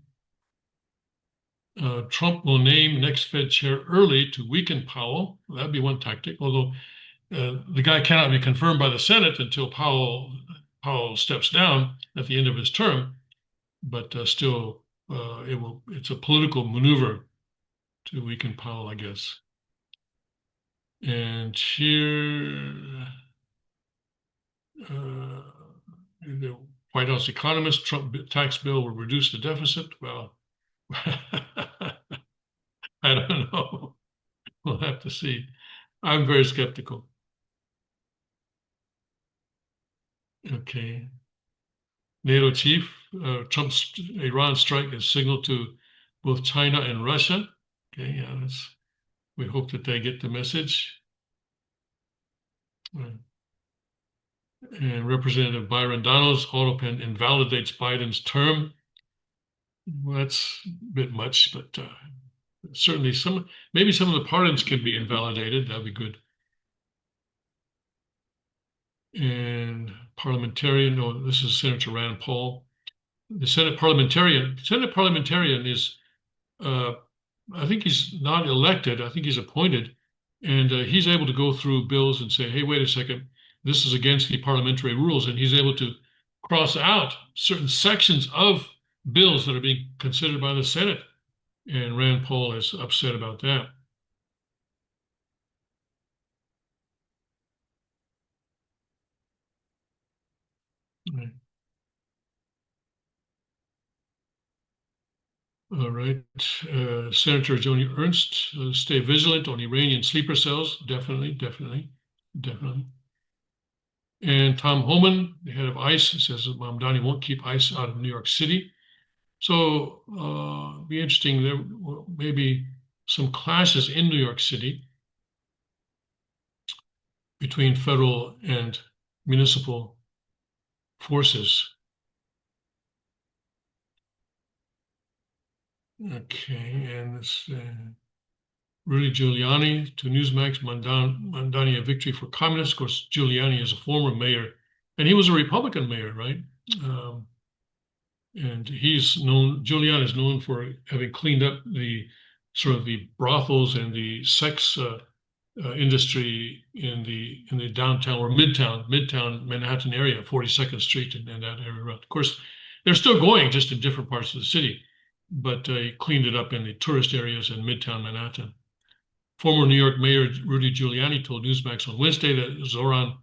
Trump will name next Fed chair early to weaken Powell. That'd be one tactic, although the guy cannot be confirmed by the Senate until Powell steps down at the end of his term. But still, it's a political maneuver to weaken Powell, I guess. And here, the White House economist, Trump tax bill will reduce the deficit. Well, I don't know. We'll have to see. I'm very skeptical. Okay. NATO chief, Trump's Iran strike is signal to both China and Russia. Okay, yeah, we hope that they get the message. And Representative Byron Donalds, auto pen invalidates Biden's term. Well, that's a bit much, but certainly maybe some of the pardons can be invalidated. That'd be good. And parliamentarian, no, this is Senator Rand Paul. The Senate parliamentarian is, I think he's not elected. I think he's appointed. And he's able to go through bills and say, hey, wait a second, this is against the parliamentary rules. And he's able to cross out certain sections of bills that are being considered by the Senate. And Rand Paul is upset about that. Right. All right. Senator Joni Ernst, stay vigilant on Iranian sleeper cells. Definitely. And Tom Homan, the head of ICE, says that Mamdani won't keep ICE out of New York City. So be interesting. There may be some clashes in New York City between federal and municipal forces. Okay, and this Rudy Giuliani to Newsmax, Mamdani a victory for communists. Of course, Giuliani is a former mayor, and he was a Republican mayor, right? And Giuliani is known for having cleaned up the sort of the brothels and the sex industry in the downtown or midtown Manhattan area, 42nd Street and that area. Of course, they're still going, just in different parts of the city, but he cleaned it up in the tourist areas in midtown Manhattan. Former New York Mayor Rudy Giuliani told Newsmax on Wednesday that Zoran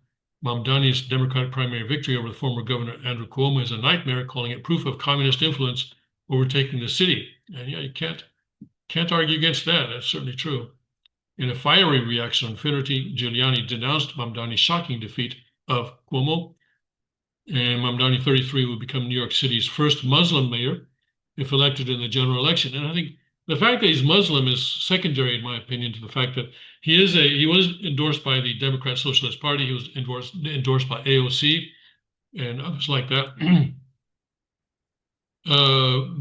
Mamdani's Democratic primary victory over the former governor Andrew Cuomo is a nightmare, calling it proof of communist influence overtaking the city. And yeah, you can't argue against that. That's certainly true. In a fiery reaction on Finerty, Giuliani denounced Mamdani's shocking defeat of Cuomo. And Mamdani, 33, will become New York City's first Muslim mayor if elected in the general election. And I think the fact that he's Muslim is secondary, in my opinion, to the fact that he was endorsed by the Democrat Socialist Party. He was endorsed by AOC and others like that.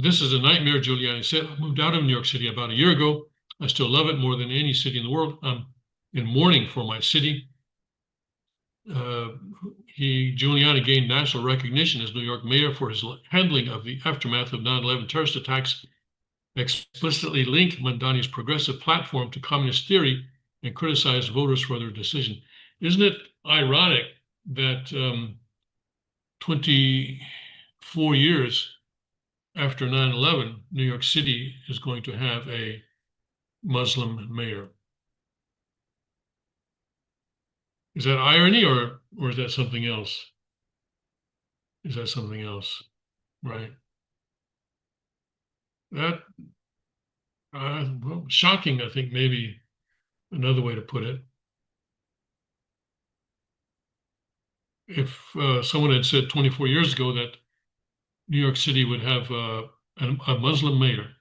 This is a nightmare, Giuliani said. I moved out of New York City about a year ago. I still love it more than any city in the world. I'm in mourning for my city. Giuliani gained national recognition as New York mayor for his handling of the aftermath of 9/11 terrorist attacks, explicitly linked Mamdani's progressive platform to communist theory, and criticized voters for their decision. Isn't it ironic that 24 years after 9/11, New York City is going to have a Muslim mayor? Is that irony or is that something else? Is that something else? Right. That well, shocking, I think, maybe another way to put it. If someone had said 24 years ago that New York City would have a Muslim mayor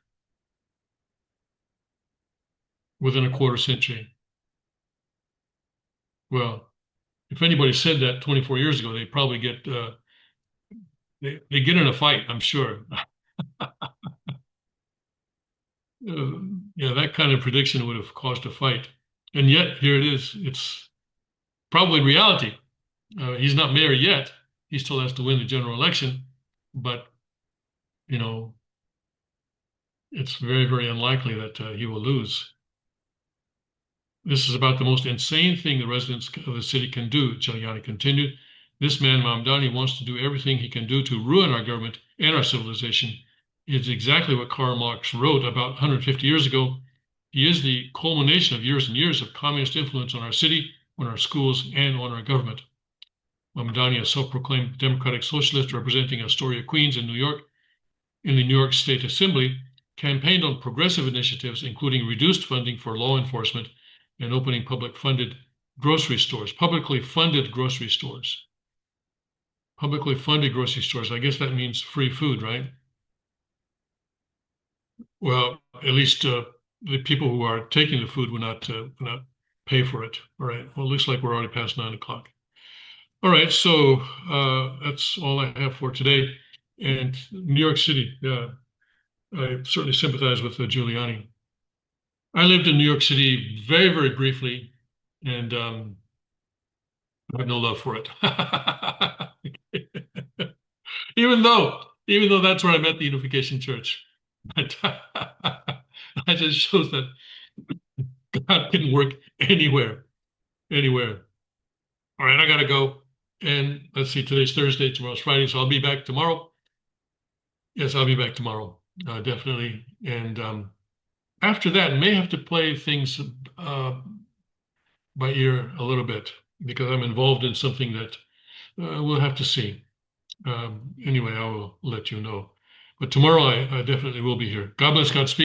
within a quarter century, well, if anybody said that 24 years ago, they probably get they get in a fight, I'm sure. Yeah, that kind of prediction would have caused a fight. And yet, here it is. It's probably reality. He's not mayor yet. He still has to win the general election, but you know, it's very, very unlikely that he will lose. This is about the most insane thing the residents of the city can do, Giuliani continued. This man, Mamdani, wants to do everything he can do to ruin our government and our civilization. It's exactly what Karl Marx wrote about 150 years ago. He is the culmination of years and years of communist influence on our city, on our schools, and on our government. Mamdani, a self-proclaimed democratic socialist representing Astoria, Queens in New York, in the New York State Assembly, campaigned on progressive initiatives, including reduced funding for law enforcement and opening publicly funded grocery stores. Publicly funded grocery stores, I guess that means free food, right? Well, at least the people who are taking the food will not pay for it. All right. Well, it looks like we're already past 9 o'clock. All right. So that's all I have for today. And New York City, I certainly sympathize with Giuliani. I lived in New York City very, very briefly, and I have no love for it. Even though that's where I met the Unification Church. But that just shows that God can work anywhere, anywhere. All right, I gotta go. And let's see, today's Thursday, tomorrow's Friday, so I'll be back tomorrow. Yes, I'll be back tomorrow, definitely. And after that, may have to play things by ear a little bit because I'm involved in something that we'll have to see. Anyway, I will let you know. But tomorrow I definitely will be here. God bless, Godspeed.